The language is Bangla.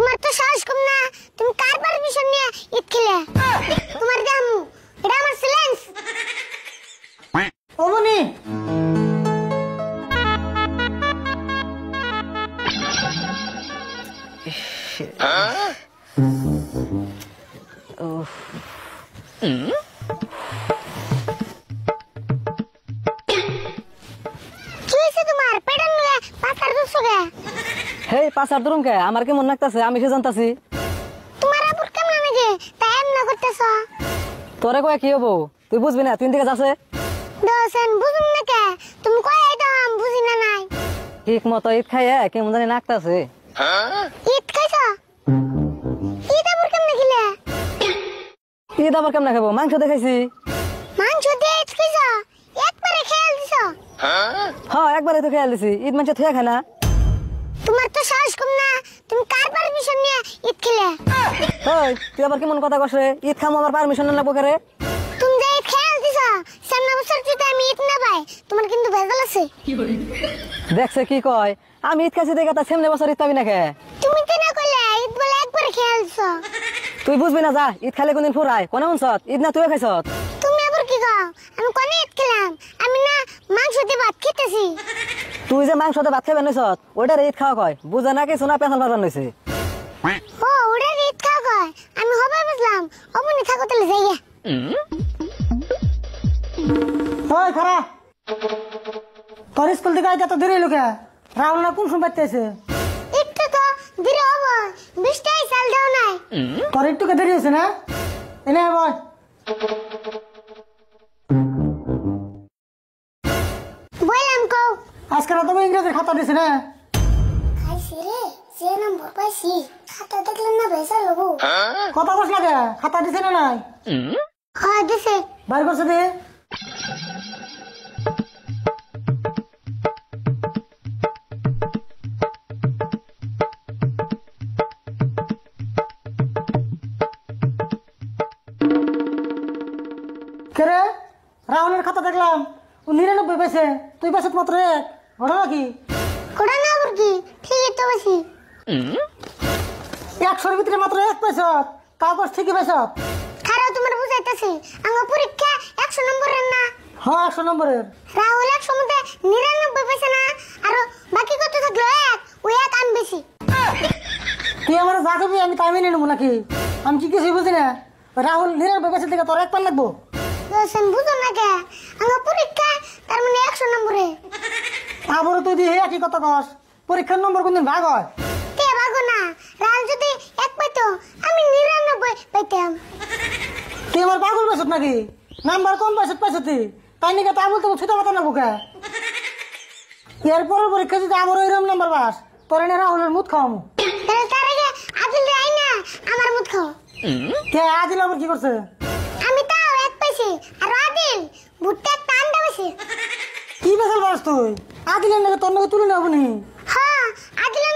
তোমার তো সাহস কম না, তুমি কার পারমিশন নিয়ে ঈদ খেলে? তোমার জামু এটা আমার চ্যালেঞ্জ। ওমনি হে পাঁচার ধরুন কে আমার কেমন লাগতেছে আমি সে জানতাছি। তোমার আপুর কেমন লাগে তাই এমন করতেছ? তোরে কয়ে কি হবো তুই বুঝবি না, তুই দিকে যাচ্ছে দোসেন বুঝুন না কে, তুমি কই আইতো আম বুঝি না নাই। ঠিক মতো ঈদ খাইয়ে কেমন জানি নাকতাছে। ঈদ খাইছ? ঈদ আবার কেমনে খেলে? ঈদ আবার কেমন খাবো, মাংস দেখাইছি। মাংস দিয়ে ঈদ খাইছ? একবারে খেয়াল দিছ? হ্যাঁ একবারে তো খেয়াল দিছি, ঈদ মাংস থুয়া খায় না। তোমার তো সাহস কম না, তুমি কার পারমিশন নিয়ে ঈদ খেলে? ওই তুই আবার কেমন কথা কস রে, ঈদ খামো আমার পারমিশন না করে। তুমি যে ঈদ খেয়াল দিছ, সামনে বছর যদি আমি ঈদ না পাই তোমার কিন্তু ভেজাল আছে। দেখছে কি কয়, আমি ঈদ খাইছি দেখে তা সামনে বছর ঈদ পাবি না খে। তুমি তো না কইলে ঈদ বলে একবারে খেয়াল দিছ। তুই বুঝবি না, যা ঈদ খালে কোনদিন ফুরায় কোনে শুনছত, ঈদ না তুইও খাইছত। তুমি আবার কি কও? আমি কোনে ঈদ খেলাম? আমি না মাংস দিয়ে ভাত খেতেছি। তুই যে মাংসতে ভাত খাইবেন নইছত ওইটার ঈদ খাওয়া কয়, বুঝে না কিছু না পেছাল মারবার নইছে। ও ওটা ঈদ খাওয়া কয়, আমি হবে বুঝলাম। অমনি থাকো তাহলে যাইয়া। ওই খারা তোর স্কুল থেকে আইতে তো দেরি লোকে রাহুল না কোন সময় পাইতেছে? একটু তো ধীরে হবো, 20টাই সাল দাও নাই। তোর একটুকে দেরি হয়েছে না? এনে বল বললাম কও। আজকে রাতে তো ইংরেজির খাতা দিছে না? খাইছি রে, যে নম্বর পাইছি খাতা দেখলেন না ভেজাল হবো। কথা বস লাগে, খাতা দিছে না নাই? হয় দিছে। বাইর করছে দে। কেরে রাহুলের খাতা দেখলাম ও 99 পেয়েছে, তুই পেয়েছিস মাত্র 1। ঘটনা কি? কোটা না আবার কি? ঠিকই তো পাইছি। 100-এর ভিতরে মাত্র 1 পেয়েছ, কাগজ ঠিকই পেয়েছ। খারাপ তোমার বুঝাইতেছি, আমার পরীক্ষা 100 নম্বরের না। হ্যাঁ 100 নম্বরের। রাহুল 100 মধ্যে 99 পেয়েছে না, আর বাকি কত থাকলো? 1 ওই 1 আন বেশি। তুই আমার যা দিবি আমি তাই মেনে নেবো নাকি? আমি কি কিছুই বুঝি না। রাহুল 99 পেয়েছে থেকে তোর 1 পান লাগবো? দোসেন বুঝো না কে, আমার পরীক্ষা তার মানে 100 নম্বরে। আবারও তুই দিয়ে একই কথা কস, পরীক্ষার নম্বর কোনদিন ভাগ হয়? কে ভাগো না, রাহুল যদি 1 পাইতো আমি 99 পাইতাম। তুই আমার পাগল পেয়েছ নাকি? নাম্বার কম পেয়েছ তুই, তাই নাকি তা বলতে ছুটা পাতা না বুকে। এরপরের পরীক্ষা যদি আবারও এরকম নাম্বার পাস তোর এনে রাহুলের মুখ খাওয়ামু। তাহলে তার আগে আদিল আই না আমার মুখ খাও। কে আদিল আবার কি করছে? আমি তাও 1 পাইছি, আর আদিল ভুট্টা টান দেবেছে। কি বেসাল পাস তুই? আদিলের নাকি তোর নাকি তুলে নেবো নি? হ্যাঁ আদিলের